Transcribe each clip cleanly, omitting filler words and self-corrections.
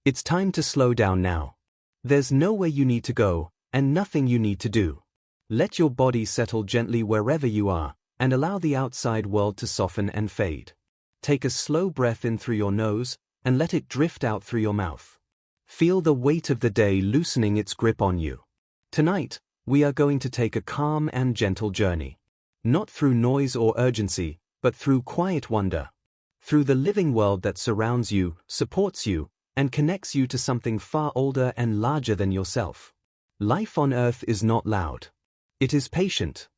It's time to slow down now. There's nowhere you need to go, and nothing you need to do. Let your body settle gently wherever you are, and allow the outside world to soften and fade. Take a slow breath in through your nose, and let it drift out through your mouth. Feel the weight of the day loosening its grip on you. Tonight, we are going to take a calm and gentle journey. Not through noise or urgency, but through quiet wonder. Through the living world that surrounds you, supports you, and connects you to something far older and larger than yourself. Life on Earth is not loud. It is patient.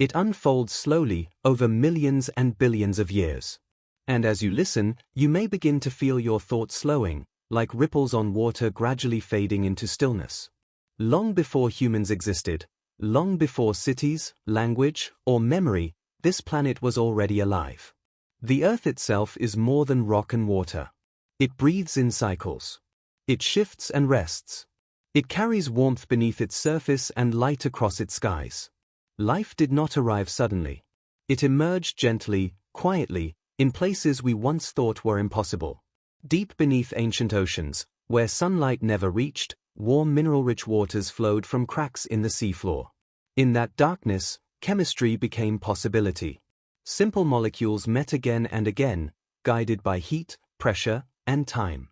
It unfolds slowly over millions and billions of years. And as you listen, you may begin to feel your thoughts slowing, like ripples on water gradually fading into stillness. Long before humans existed, long before cities, language, or memory, this planet was already alive. The Earth itself is more than rock and water. It breathes in cycles. It shifts and rests. It carries warmth beneath its surface and light across its skies. Life did not arrive suddenly. It emerged gently, quietly, in places we once thought were impossible. Deep beneath ancient oceans, where sunlight never reached, warm mineral-rich waters flowed from cracks in the seafloor. In that darkness, chemistry became possibility. Simple molecules met again and again, guided by heat, pressure, and time.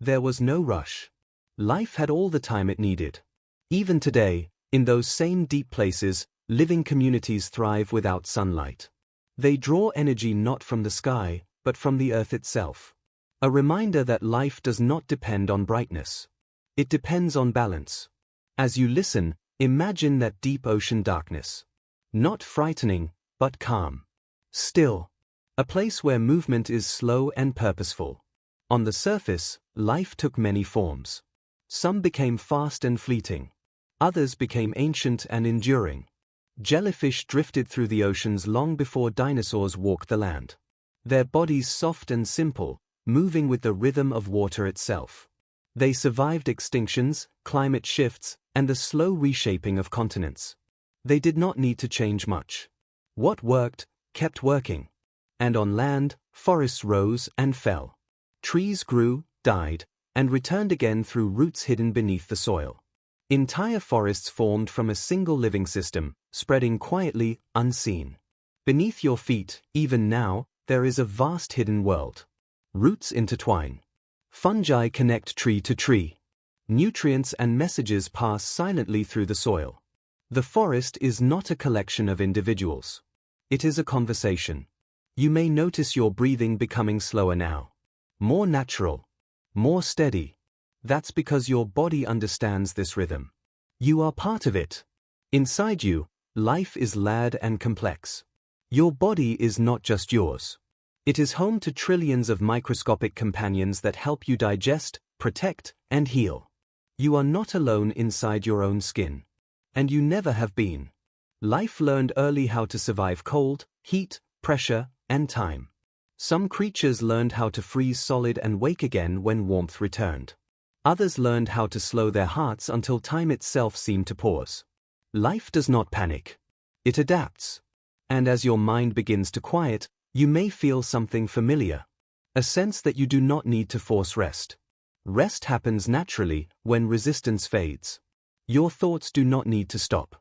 There was no rush. Life had all the time it needed. Even today, in those same deep places, living communities thrive without sunlight. They draw energy not from the sky, but from the earth itself. A reminder that life does not depend on brightness. It depends on balance. As you listen, imagine that deep ocean darkness. Not frightening, but calm. Still. A place where movement is slow and purposeful. On the surface, life took many forms. Some became fast and fleeting. Others became ancient and enduring. Jellyfish drifted through the oceans long before dinosaurs walked the land. Their bodies soft and simple, moving with the rhythm of water itself. They survived extinctions, climate shifts, and the slow reshaping of continents. They did not need to change much. What worked, kept working. And on land, forests rose and fell. Trees grew, died, and returned again through roots hidden beneath the soil. Entire forests formed from a single living system, spreading quietly, unseen. Beneath your feet, even now, there is a vast hidden world. Roots intertwine. Fungi connect tree to tree. Nutrients and messages pass silently through the soil. The forest is not a collection of individuals. It is a conversation. You may notice your breathing becoming slower now. More natural. More steady. That's because your body understands this rhythm. You are part of it. Inside you, life is layered and complex. Your body is not just yours. It is home to trillions of microscopic companions that help you digest, protect, and heal. You are not alone inside your own skin. And you never have been. Life learned early how to survive cold, heat, pressure, and time. Some creatures learned how to freeze solid and wake again when warmth returned. Others learned how to slow their hearts until time itself seemed to pause. Life does not panic. It adapts. And as your mind begins to quiet, you may feel something familiar. A sense that you do not need to force rest. Rest happens naturally when resistance fades. Your thoughts do not need to stop.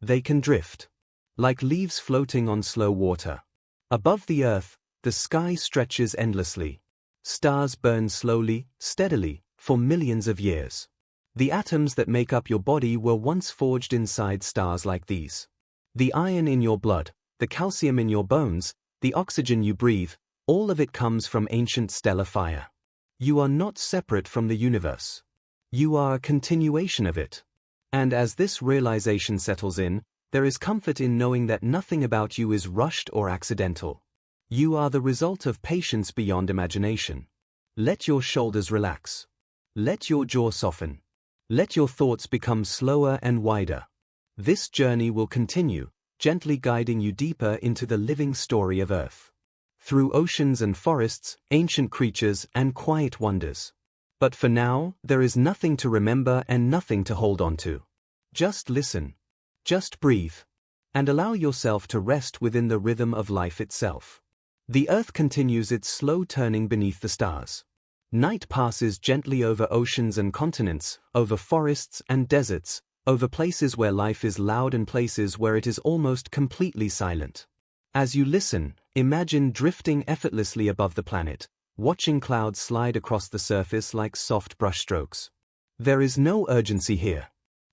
They can drift. Like leaves floating on slow water. Above the earth, the sky stretches endlessly. Stars burn slowly, steadily, for millions of years. The atoms that make up your body were once forged inside stars like these. The iron in your blood, the calcium in your bones, the oxygen you breathe, all of it comes from ancient stellar fire. You are not separate from the universe. You are a continuation of it. And as this realization settles in, there is comfort in knowing that nothing about you is rushed or accidental. You are the result of patience beyond imagination. Let your shoulders relax. Let your jaw soften. Let your thoughts become slower and wider. This journey will continue, gently guiding you deeper into the living story of Earth. Through oceans and forests, ancient creatures, and quiet wonders. But for now, there is nothing to remember and nothing to hold on to. Just listen. Just breathe. And allow yourself to rest within the rhythm of life itself. The Earth continues its slow turning beneath the stars. Night passes gently over oceans and continents, over forests and deserts, over places where life is loud and places where it is almost completely silent. As you listen, imagine drifting effortlessly above the planet, watching clouds slide across the surface like soft brushstrokes. There is no urgency here.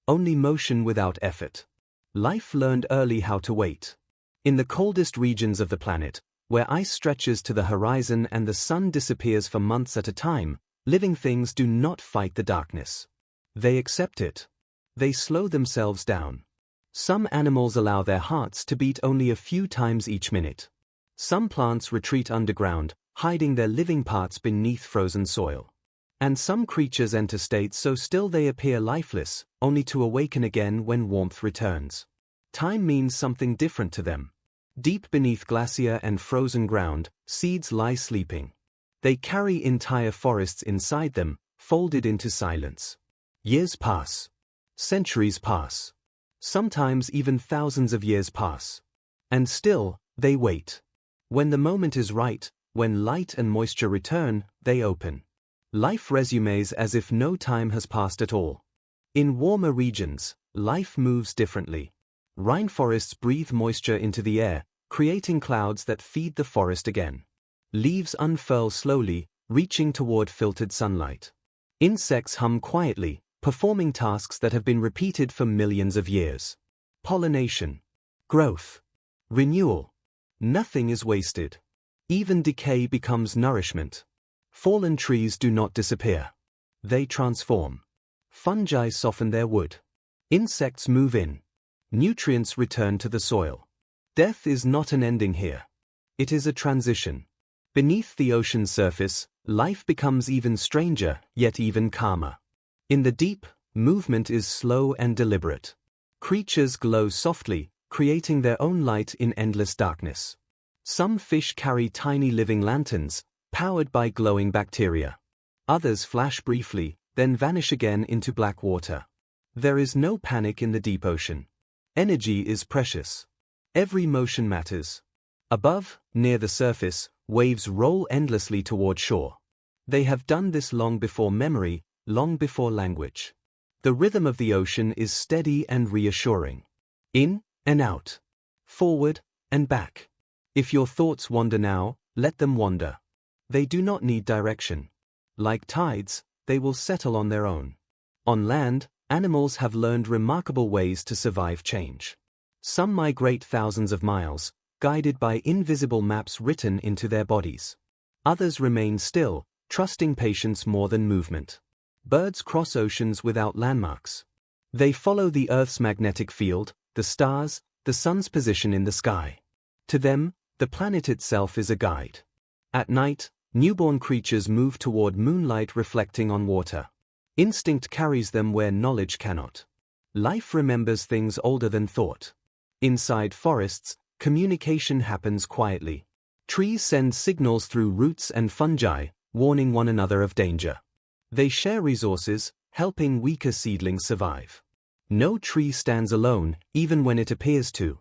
Only motion without effort. Life learned early how to wait. In the coldest regions of the planet, where ice stretches to the horizon and the sun disappears for months at a time, living things do not fight the darkness. They accept it. They slow themselves down. Some animals allow their hearts to beat only a few times each minute. Some plants retreat underground, hiding their living parts beneath frozen soil. And some creatures enter states so still they appear lifeless, only to awaken again when warmth returns. Time means something different to them. Deep beneath glacier and frozen ground, seeds lie sleeping. They carry entire forests inside them, folded into silence. Years pass. Centuries pass. Sometimes even thousands of years pass. And still, they wait. When the moment is right, when light and moisture return, they open. Life resumes as if no time has passed at all. In warmer regions, life moves differently. Rainforests breathe moisture into the air, creating clouds that feed the forest again. Leaves unfurl slowly, reaching toward filtered sunlight. Insects hum quietly, performing tasks that have been repeated for millions of years. Pollination. Growth. Renewal. Nothing is wasted. Even decay becomes nourishment. Fallen trees do not disappear. They transform. Fungi soften their wood. Insects move in. Nutrients return to the soil. Death is not an ending here. It is a transition. Beneath the ocean's surface, life becomes even stranger, yet even calmer. In the deep, movement is slow and deliberate. Creatures glow softly, creating their own light in endless darkness. Some fish carry tiny living lanterns, powered by glowing bacteria. Others flash briefly, then vanish again into black water. There is no panic in the deep ocean. Energy is precious. Every motion matters. Above, near the surface, waves roll endlessly toward shore. They have done this long before memory, long before language. The rhythm of the ocean is steady and reassuring. In and out. Forward and back. If your thoughts wander now, let them wander. They do not need direction. Like tides, they will settle on their own. On land, animals have learned remarkable ways to survive change. Some migrate thousands of miles, guided by invisible maps written into their bodies. Others remain still, trusting patience more than movement. Birds cross oceans without landmarks. They follow the Earth's magnetic field, the stars, the sun's position in the sky. To them, the planet itself is a guide. At night, newborn creatures move toward moonlight reflecting on water. Instinct carries them where knowledge cannot. Life remembers things older than thought. Inside forests, communication happens quietly. Trees send signals through roots and fungi, warning one another of danger. They share resources, helping weaker seedlings survive. No tree stands alone, even when it appears to.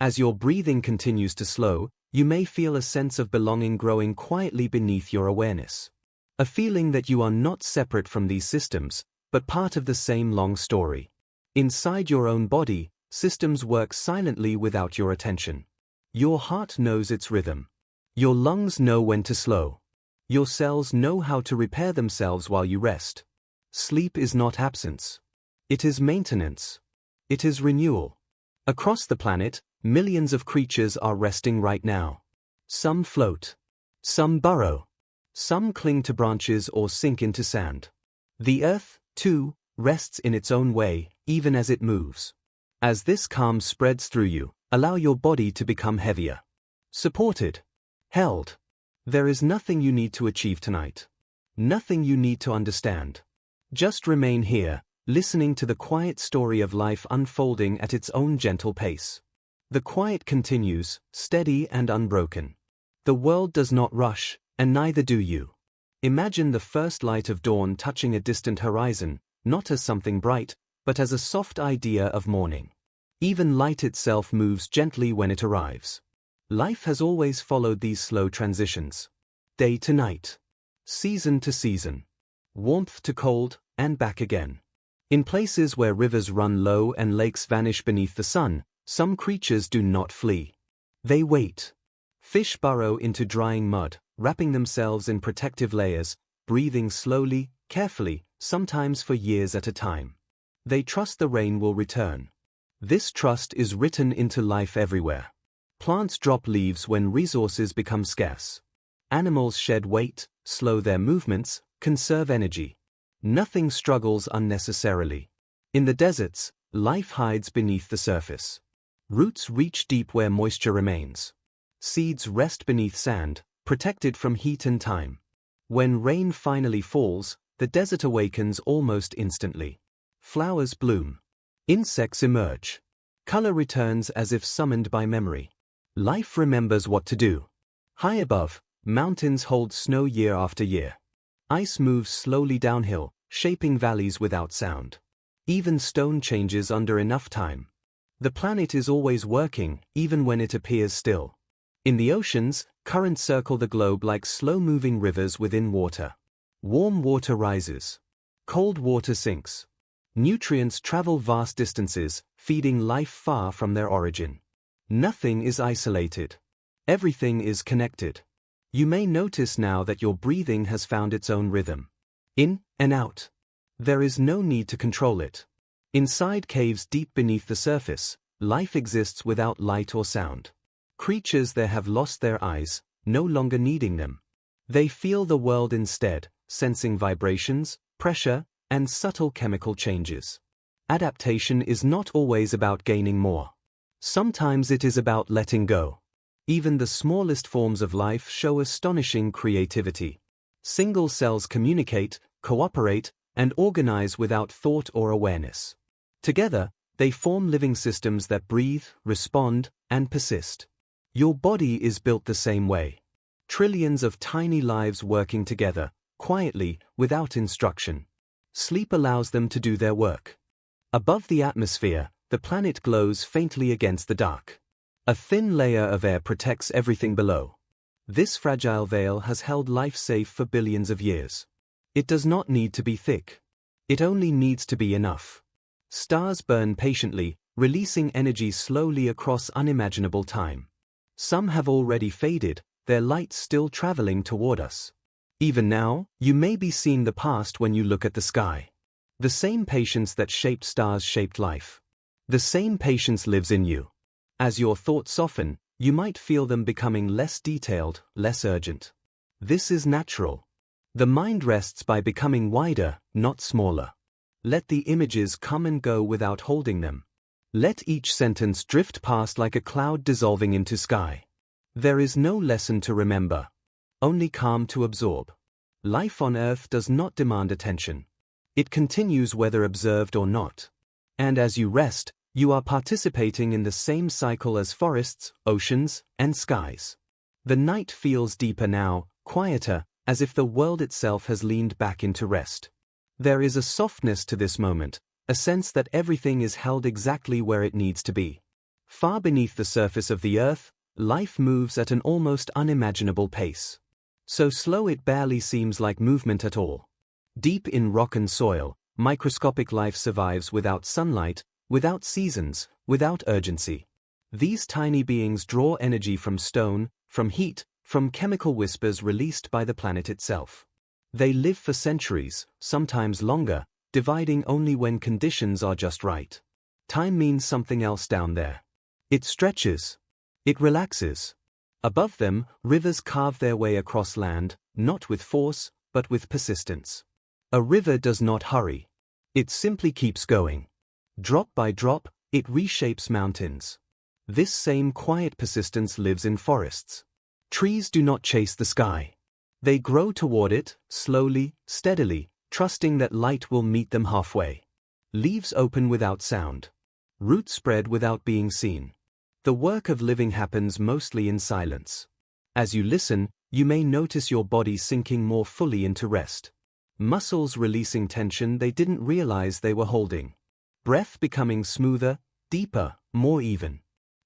As your breathing continues to slow, you may feel a sense of belonging growing quietly beneath your awareness. A feeling that you are not separate from these systems, but part of the same long story. Inside your own body, systems work silently without your attention. Your heart knows its rhythm. Your lungs know when to slow. Your cells know how to repair themselves while you rest. Sleep is not absence. It is maintenance. It is renewal. Across the planet, millions of creatures are resting right now. Some float. Some burrow. Some cling to branches or sink into sand. The earth, too, rests in its own way, even as it moves. As this calm spreads through you, allow your body to become heavier. Supported. Held. There is nothing you need to achieve tonight. Nothing you need to understand. Just remain here, listening to the quiet story of life unfolding at its own gentle pace. The quiet continues, steady and unbroken. The world does not rush, and neither do you. Imagine the first light of dawn touching a distant horizon, not as something bright, but as a soft idea of morning. Even light itself moves gently when it arrives. Life has always followed these slow transitions. Day to night. season to season, warmth to cold, and back again. In places where rivers run low and lakes vanish beneath the sun, some creatures do not flee. They wait. Fish burrow into drying mud, wrapping themselves in protective layers, breathing slowly, carefully, sometimes for years at a time. They trust the rain will return. This trust is written into life everywhere. Plants drop leaves when resources become scarce. Animals shed weight, slow their movements, conserve energy. Nothing struggles unnecessarily. In the deserts, life hides beneath the surface. Roots reach deep where moisture remains. Seeds rest beneath sand, protected from heat and time. When rain finally falls, the desert awakens almost instantly. Flowers bloom. Insects emerge. Color returns as if summoned by memory. Life remembers what to do. High above, mountains hold snow year after year. Ice moves slowly downhill, shaping valleys without sound. Even stone changes under enough time. The planet is always working, even when it appears still. In the oceans, currents circle the globe like slow-moving rivers within water. Warm water rises. Cold water sinks. Nutrients travel vast distances, feeding life far from their origin. Nothing is isolated. Everything is connected. You may notice now that your breathing has found its own rhythm. In and out. There is no need to control it. Inside caves deep beneath the surface, life exists without light or sound. Creatures there have lost their eyes, no longer needing them. They feel the world instead, sensing vibrations, pressure, and subtle chemical changes. Adaptation is not always about gaining more. Sometimes it is about letting go. Even the smallest forms of life show astonishing creativity. Single cells communicate, cooperate, and organize without thought or awareness. Together, they form living systems that breathe, respond, and persist. Your body is built the same way. Trillions of tiny lives working together, quietly, without instruction. Sleep allows them to do their work. Above the atmosphere, the planet glows faintly against the dark. A thin layer of air protects everything below. This fragile veil has held life safe for billions of years. It does not need to be thick. It only needs to be enough. Stars burn patiently, releasing energy slowly across unimaginable time. Some have already faded, their light still traveling toward us. Even now, you may be seeing the past when you look at the sky. The same patience that shaped stars shaped life. The same patience lives in you. As your thoughts soften, you might feel them becoming less detailed, less urgent. This is natural. The mind rests by becoming wider, not smaller. Let the images come and go without holding them. Let each sentence drift past like a cloud dissolving into sky. There is no lesson to remember, only calm to absorb. Life on Earth does not demand attention. It continues whether observed or not. And as you rest, you are participating in the same cycle as forests, oceans, and skies. The night feels deeper now, quieter, as if the world itself has leaned back into rest. There is a softness to this moment, a sense that everything is held exactly where it needs to be. Far beneath the surface of the earth, life moves at an almost unimaginable pace. So slow it barely seems like movement at all. Deep in rock and soil, microscopic life survives without sunlight, without seasons, without urgency. These tiny beings draw energy from stone, from heat, from chemical whispers released by the planet itself. They live for centuries, sometimes longer, dividing only when conditions are just right. Time means something else down there. It stretches. It relaxes. Above them, rivers carve their way across land, not with force, but with persistence. A river does not hurry. It simply keeps going. Drop by drop, it reshapes mountains. This same quiet persistence lives in forests. Trees do not chase the sky. They grow toward it, slowly, steadily, trusting that light will meet them halfway. Leaves open without sound. Roots spread without being seen. The work of living happens mostly in silence. As you listen, you may notice your body sinking more fully into rest. Muscles releasing tension they didn't realize they were holding. Breath becoming smoother, deeper, more even.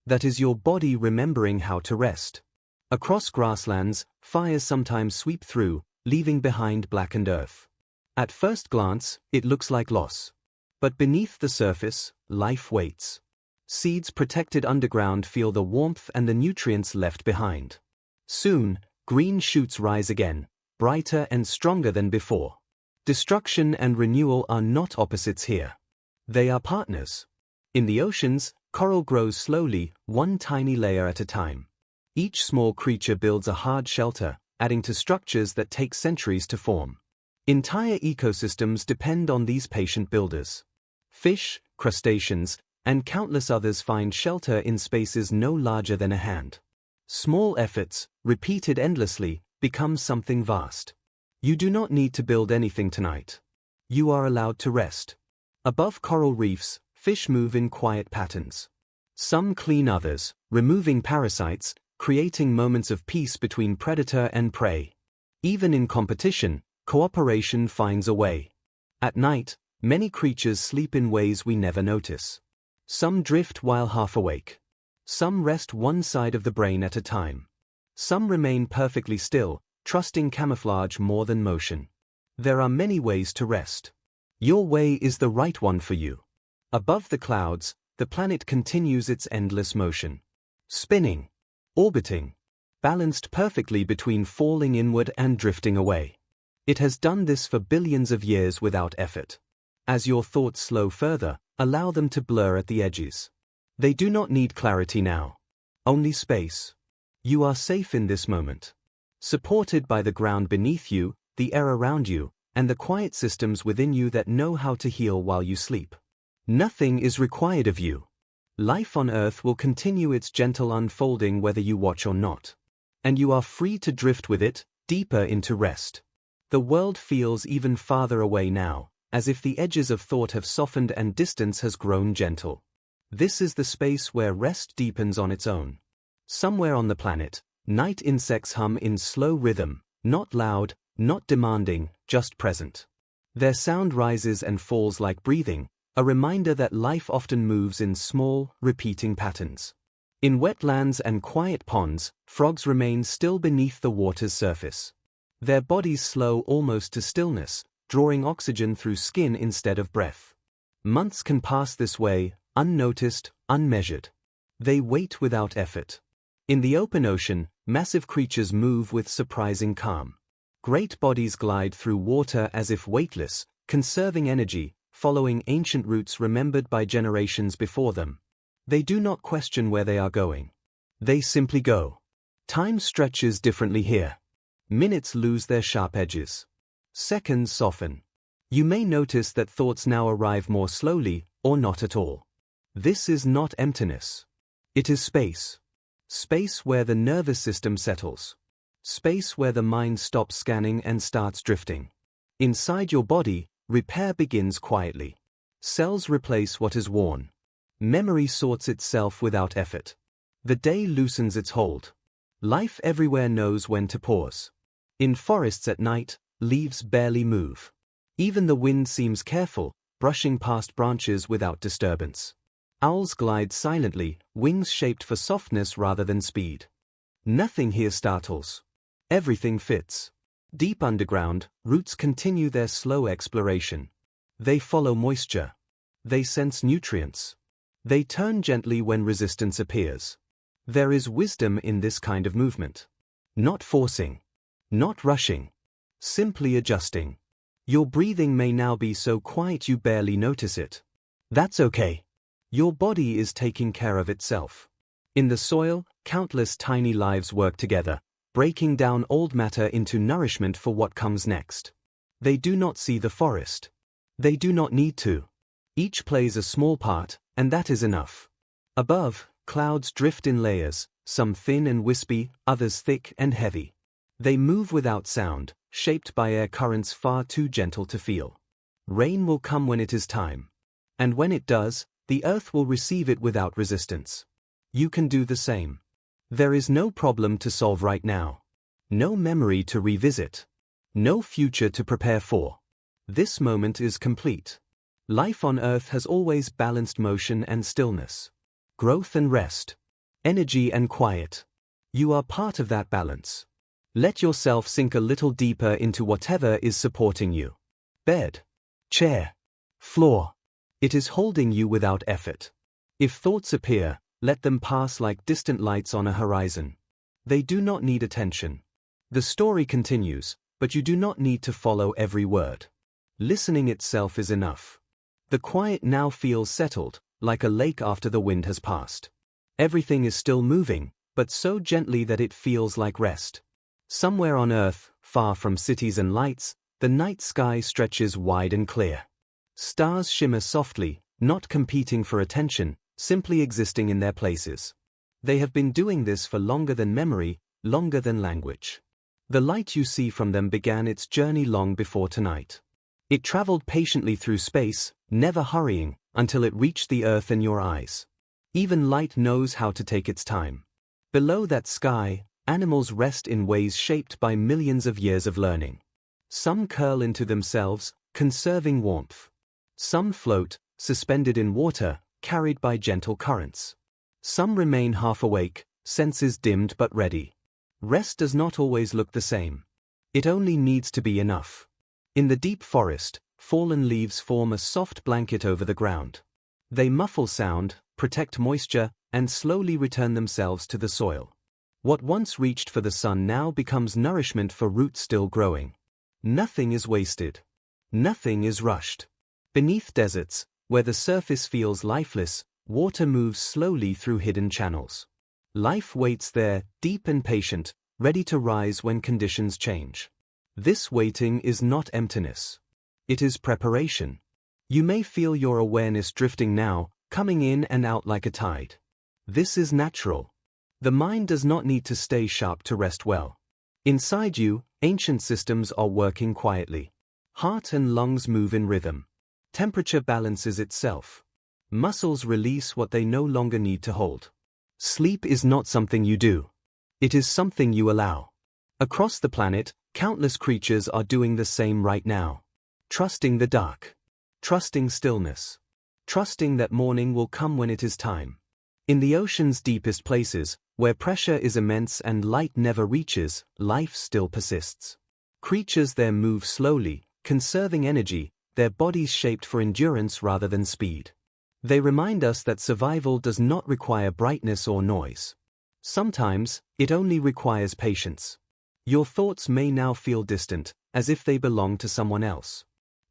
That is your body remembering how to rest. Across grasslands, fires sometimes sweep through, leaving behind blackened earth. At first glance, it looks like loss. But beneath the surface, life waits. Seeds protected underground feel the warmth and the nutrients left behind. Soon, green shoots rise again, brighter and stronger than before. Destruction and renewal are not opposites here. They are partners. In the oceans, coral grows slowly, one tiny layer at a time. Each small creature builds a hard shelter, adding to structures that take centuries to form. Entire ecosystems depend on these patient builders. Fish, crustaceans, and countless others find shelter in spaces no larger than a hand. Small efforts, repeated endlessly, become something vast. You do not need to build anything tonight. You are allowed to rest. Above coral reefs, fish move in quiet patterns. Some clean others, removing parasites, creating moments of peace between predator and prey. Even in competition, cooperation finds a way. At night, many creatures sleep in ways we never notice. Some drift while half awake. Some rest one side of the brain at a time. Some remain perfectly still, trusting camouflage more than motion. There are many ways to rest. Your way is the right one for you. Above the clouds, the planet continues its endless motion. Spinning. Orbiting. Balanced perfectly between falling inward and drifting away. It has done this for billions of years without effort. As your thoughts slow further, allow them to blur at the edges. They do not need clarity now. Only space. You are safe in this moment. Supported by the ground beneath you, the air around you, and the quiet systems within you that know how to heal while you sleep. Nothing is required of you. Life on Earth will continue its gentle unfolding whether you watch or not. And you are free to drift with it, deeper into rest. The world feels even farther away now, as if the edges of thought have softened and distance has grown gentle. This is the space where rest deepens on its own. Somewhere on the planet, night insects hum in slow rhythm, not loud, not demanding, just present. Their sound rises and falls like breathing, a reminder that life often moves in small, repeating patterns. In wetlands and quiet ponds, frogs remain still beneath the water's surface. Their bodies slow almost to stillness, drawing oxygen through skin instead of breath. Months can pass this way, unnoticed, unmeasured. They wait without effort. In the open ocean, massive creatures move with surprising calm. Great bodies glide through water as if weightless, conserving energy, following ancient routes remembered by generations before them. They do not question where they are going. They simply go. Time stretches differently here. Minutes lose their sharp edges. Seconds soften. You may notice that thoughts now arrive more slowly, or not at all. This is not emptiness. It is space. Space where the nervous system settles. Space where the mind stops scanning and starts drifting. Inside your body, repair begins quietly. Cells replace what is worn. Memory sorts itself without effort. The day loosens its hold. Life everywhere knows when to pause. In forests at night, leaves barely move. Even the wind seems careful, brushing past branches without disturbance. Owls glide silently, wings shaped for softness rather than speed. Nothing here startles. Everything fits. Deep underground, roots continue their slow exploration. They follow moisture. They sense nutrients. They turn gently when resistance appears. There is wisdom in this kind of movement. Not forcing. Not rushing. Simply adjusting. Your breathing may now be so quiet you barely notice it. That's okay. Your body is taking care of itself. In the soil, countless tiny lives work together, breaking down old matter into nourishment for what comes next. They do not see the forest. They do not need to. Each plays a small part, and that is enough. Above, clouds drift in layers, some thin and wispy, others thick and heavy. They move without sound, shaped by air currents far too gentle to feel. Rain will come when it is time. And when it does, the earth will receive it without resistance. You can do the same. There is no problem to solve right now. No memory to revisit. No future to prepare for. This moment is complete. Life on Earth has always balanced motion and stillness. Growth and rest. Energy and quiet. You are part of that balance. Let yourself sink a little deeper into whatever is supporting you. Bed, chair, floor. It is holding you without effort. If thoughts appear, let them pass like distant lights on a horizon. They do not need attention. The story continues, but you do not need to follow every word. Listening itself is enough. The quiet now feels settled, like a lake after the wind has passed. Everything is still moving, but so gently that it feels like rest. Somewhere on earth, far from cities and lights, the night sky stretches wide and clear. Stars shimmer softly, not competing for attention, simply existing in their places. They have been doing this for longer than memory, longer than language. The light you see from them began its journey long before tonight. It traveled patiently through space, never hurrying, until it reached the earth and your eyes. Even light knows how to take its time. Below that sky, animals rest in ways shaped by millions of years of learning. Some curl into themselves, conserving warmth. Some float, suspended in water, carried by gentle currents. Some remain half awake, senses dimmed but ready. Rest does not always look the same. It only needs to be enough. In the deep forest, fallen leaves form a soft blanket over the ground. They muffle sound, protect moisture, and slowly return themselves to the soil. What once reached for the sun now becomes nourishment for roots still growing. Nothing is wasted. Nothing is rushed. Beneath deserts, where the surface feels lifeless, water moves slowly through hidden channels. Life waits there, deep and patient, ready to rise when conditions change. This waiting is not emptiness. It is preparation. You may feel your awareness drifting now, coming in and out like a tide. This is natural. The mind does not need to stay sharp to rest well. Inside you, ancient systems are working quietly. Heart and lungs move in rhythm. Temperature balances itself. Muscles release what they no longer need to hold. Sleep is not something you do. It is something you allow. Across the planet, countless creatures are doing the same right now. Trusting the dark. Trusting stillness. Trusting that morning will come when it is time. In the ocean's deepest places, where pressure is immense and light never reaches, life still persists. Creatures there move slowly, conserving energy, their bodies shaped for endurance rather than speed. They remind us that survival does not require brightness or noise. Sometimes, it only requires patience. Your thoughts may now feel distant, as if they belong to someone else.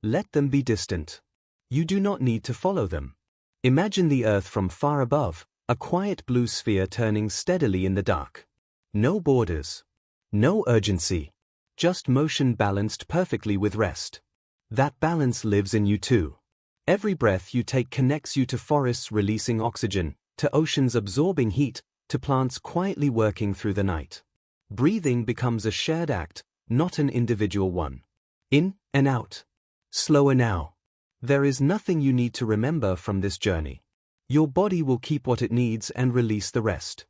Let them be distant. You do not need to follow them. Imagine the earth from far above, a quiet blue sphere turning steadily in the dark. No borders. No urgency. Just motion balanced perfectly with rest. That balance lives in you too. Every breath you take connects you to forests releasing oxygen, to oceans absorbing heat, to plants quietly working through the night. Breathing becomes a shared act, not an individual one. In and out. Slower now. There is nothing you need to remember from this journey. Your body will keep what it needs and release the rest.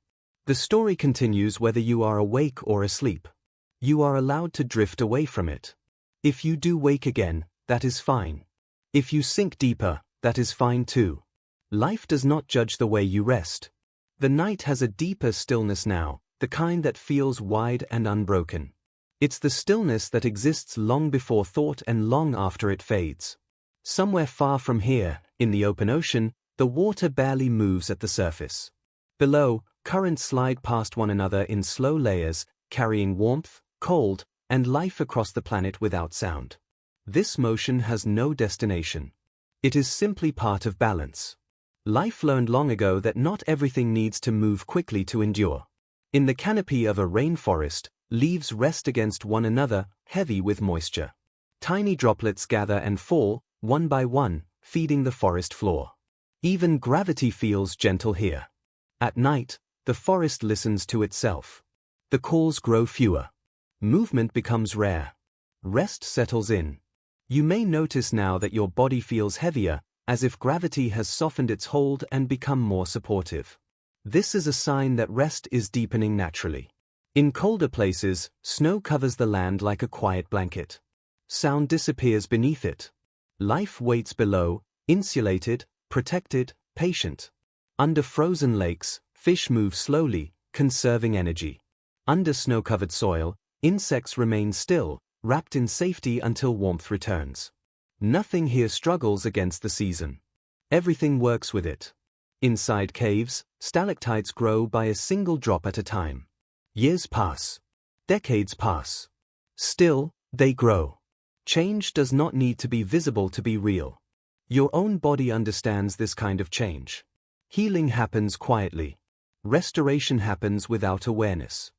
The story continues whether you are awake or asleep. You are allowed to drift away from it. If you do wake again, that is fine. If you sink deeper, that is fine too. Life does not judge the way you rest. The night has a deeper stillness now, the kind that feels wide and unbroken. It's the stillness that exists long before thought and long after it fades. Somewhere far from here, in the open ocean, the water barely moves at the surface. Below, currents slide past one another in slow layers, carrying warmth, cold, and life across the planet without sound. This motion has no destination. It is simply part of balance. Life learned long ago that not everything needs to move quickly to endure. In the canopy of a rainforest, leaves rest against one another, heavy with moisture. Tiny droplets gather and fall, one by one, feeding the forest floor. Even gravity feels gentle here. At night, the forest listens to itself. The calls grow fewer. Movement becomes rare. Rest settles in. You may notice now that your body feels heavier, as if gravity has softened its hold and become more supportive. This is a sign that rest is deepening naturally. In colder places, snow covers the land like a quiet blanket. Sound disappears beneath it. Life waits below, insulated, protected, patient. Under frozen lakes, fish move slowly, conserving energy. Under snow-covered soil, Insects remain still, wrapped in safety until warmth returns. Nothing here struggles against the season. Everything works with it. Inside caves, stalactites grow by a single drop at a time. Years pass. Decades pass. Still, they grow. Change does not need to be visible to be real. Your own body understands this kind of change. Healing happens quietly. Restoration happens without awareness.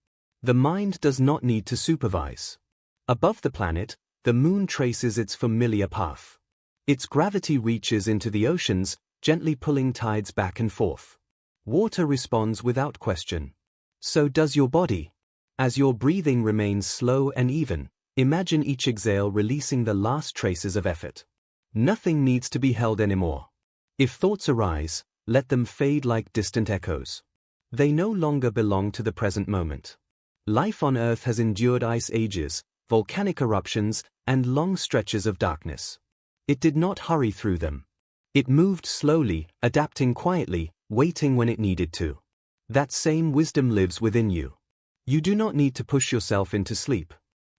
The mind does not need to supervise. Above the planet, the moon traces its familiar path. Its gravity reaches into the oceans, gently pulling tides back and forth. Water responds without question. So does your body. As your breathing remains slow and even, imagine each exhale releasing the last traces of effort. Nothing needs to be held anymore. If thoughts arise, let them fade like distant echoes. They no longer belong to the present moment. Life on Earth has endured ice ages, volcanic eruptions, and long stretches of darkness. It did not hurry through them. It moved slowly, adapting quietly, waiting when it needed to. That same wisdom lives within you. You do not need to push yourself into sleep.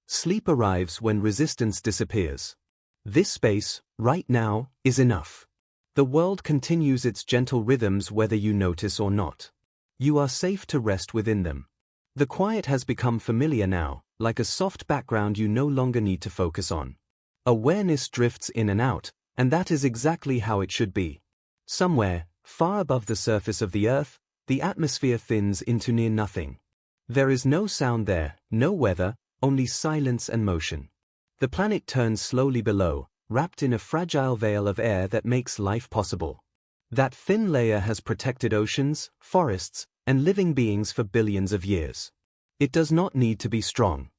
Sleep arrives when resistance disappears. This space, right now, is enough. The world continues its gentle rhythms whether you notice or not. You are safe to rest within them. The quiet has become familiar now, like a soft background you no longer need to focus on. Awareness drifts in and out, and that is exactly how it should be. Somewhere, far above the surface of the Earth, the atmosphere thins into near nothing. There is no sound there, no weather, only silence and motion. The planet turns slowly below, wrapped in a fragile veil of air that makes life possible. That thin layer has protected oceans, forests, and living beings for billions of years. It does not need to be strong.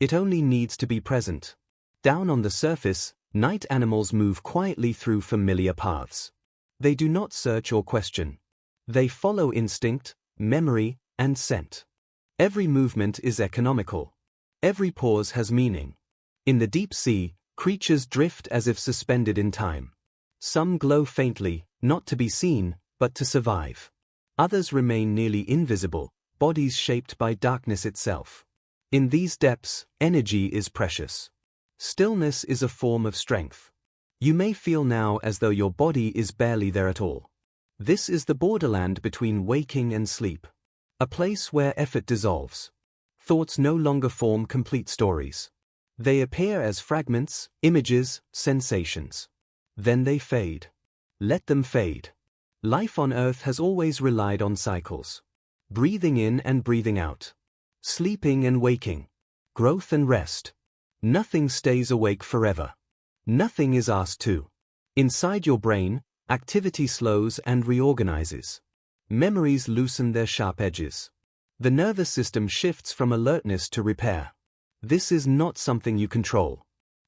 It only needs to be present. Down on the surface, night animals move quietly through familiar paths. They do not search or question. They follow instinct, memory, and scent. Every movement is economical. Every pause has meaning. In the deep sea, creatures drift as if suspended in time. Some glow faintly, not to be seen, but to survive. Others remain nearly invisible, bodies shaped by darkness itself. In these depths, energy is precious. Stillness is a form of strength. You may feel now as though your body is barely there at all. This is the borderland between waking and sleep. A place where effort dissolves. Thoughts no longer form complete stories. They appear as fragments, images, sensations. Then they fade. Let them fade. Life on Earth has always relied on cycles. Breathing in and breathing out. Sleeping and waking. Growth and rest. Nothing stays awake forever. Nothing is asked to. Inside your brain, activity slows and reorganizes. Memories loosen their sharp edges. The nervous system shifts from alertness to repair. This is not something you control.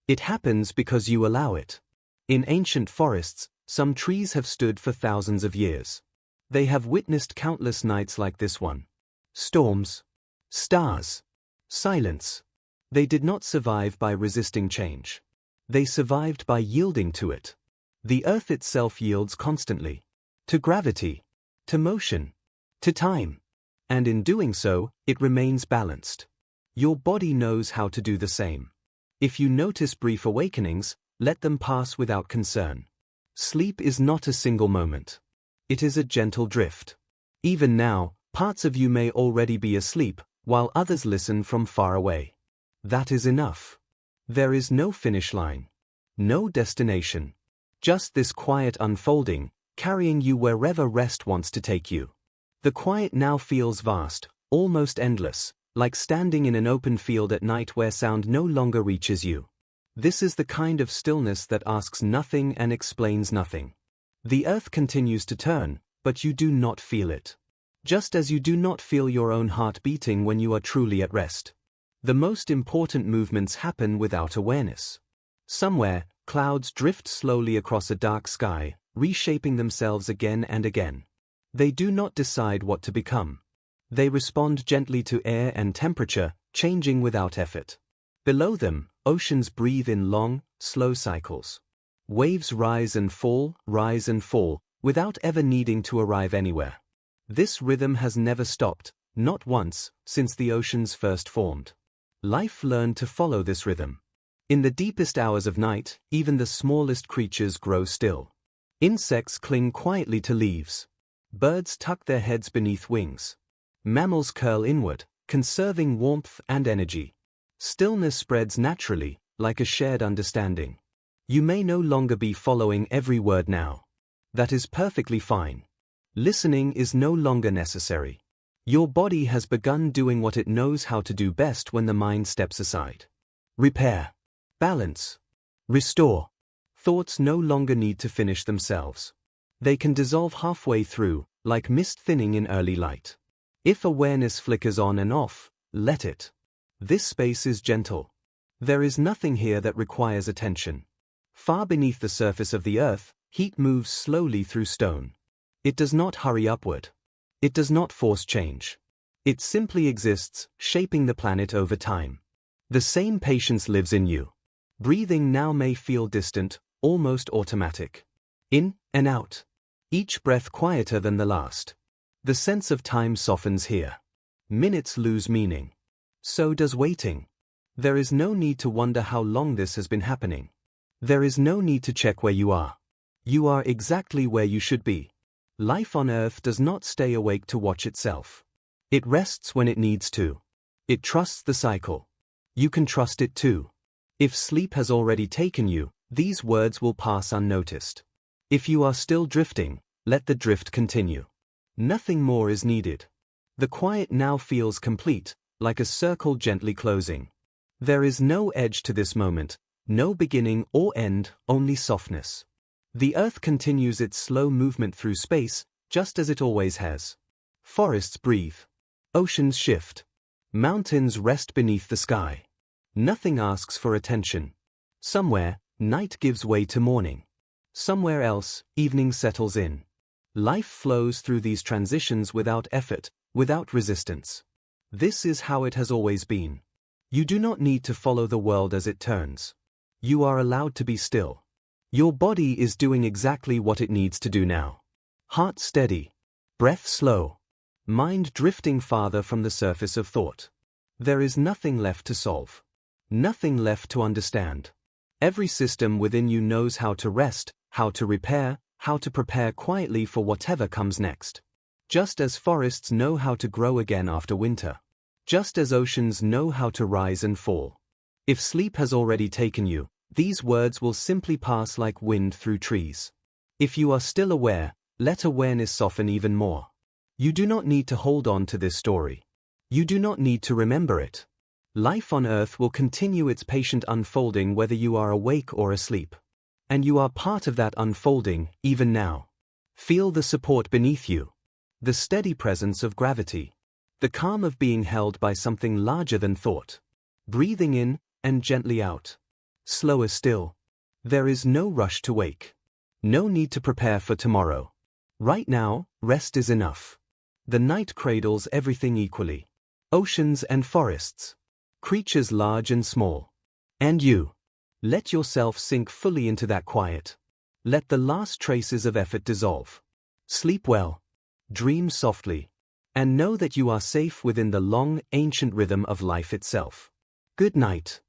It happens because you allow it. In ancient forests, some trees have stood for thousands of years. They have witnessed countless nights like this one. Storms. Stars. Silence. They did not survive by resisting change. They survived by yielding to it. The earth itself yields constantly. To gravity. To motion. To time. And in doing so, it remains balanced. Your body knows how to do the same. If you notice brief awakenings, let them pass without concern. Sleep is not a single moment. It is a gentle drift. Even now, parts of you may already be asleep, while others listen from far away. That is enough. There is no finish line. No destination. Just this quiet unfolding, carrying you wherever rest wants to take you. The quiet now feels vast, almost endless, like standing in an open field at night where sound no longer reaches you. This is the kind of stillness that asks nothing and explains nothing. The earth continues to turn, but you do not feel it. Just as you do not feel your own heart beating when you are truly at rest. The most important movements happen without awareness. Somewhere, clouds drift slowly across a dark sky, reshaping themselves again and again. They do not decide what to become. They respond gently to air and temperature, changing without effort. Below them, oceans breathe in long, slow cycles. Waves rise and fall, without ever needing to arrive anywhere. This rhythm has never stopped, not once, since the oceans first formed. Life learned to follow this rhythm. In the deepest hours of night, even the smallest creatures grow still. Insects cling quietly to leaves. Birds tuck their heads beneath wings. Mammals curl inward, conserving warmth and energy. Stillness spreads naturally, like a shared understanding. You may no longer be following every word now. That is perfectly fine. Listening is no longer necessary. Your body has begun doing what it knows how to do best when the mind steps aside. Repair. Balance. Restore. Thoughts no longer need to finish themselves. They can dissolve halfway through, like mist thinning in early light. If awareness flickers on and off, let it. This space is gentle. There is nothing here that requires attention. Far beneath the surface of the earth, heat moves slowly through stone. It does not hurry upward. It does not force change. It simply exists, shaping the planet over time. The same patience lives in you. Breathing now may feel distant, almost automatic. In and out. Each breath quieter than the last. The sense of time softens here. Minutes lose meaning. So does waiting. There is no need to wonder how long this has been happening. There is no need to check where you are. You are exactly where you should be. Life on Earth does not stay awake to watch itself. It rests when it needs to. It trusts the cycle. You can trust it too. If sleep has already taken you, these words will pass unnoticed. If you are still drifting, let the drift continue. Nothing more is needed. The quiet now feels complete, like a circle gently closing. There is no edge to this moment, no beginning or end, only softness. The earth continues its slow movement through space, just as it always has. Forests breathe. Oceans shift. Mountains rest beneath the sky. Nothing asks for attention. Somewhere, night gives way to morning. Somewhere else, evening settles in. Life flows through these transitions without effort, without resistance. This is how it has always been. You do not need to follow the world as it turns. You are allowed to be still. Your body is doing exactly what it needs to do now. Heart steady. Breath slow. Mind drifting farther from the surface of thought. There is nothing left to solve. Nothing left to understand. Every system within you knows how to rest, how to repair, how to prepare quietly for whatever comes next. Just as forests know how to grow again after winter. Just as oceans know how to rise and fall. If sleep has already taken you, these words will simply pass like wind through trees. If you are still aware, let awareness soften even more. You do not need to hold on to this story. You do not need to remember it. Life on Earth will continue its patient unfolding whether you are awake or asleep. And you are part of that unfolding, even now. Feel the support beneath you. The steady presence of gravity. The calm of being held by something larger than thought. Breathing in, and gently out. Slower still. There is no rush to wake. No need to prepare for tomorrow. Right now, rest is enough. The night cradles everything equally. Oceans and forests. Creatures large and small. And you. Let yourself sink fully into that quiet. Let the last traces of effort dissolve. Sleep well. Dream softly. And know that you are safe within the long, ancient rhythm of life itself. Good night.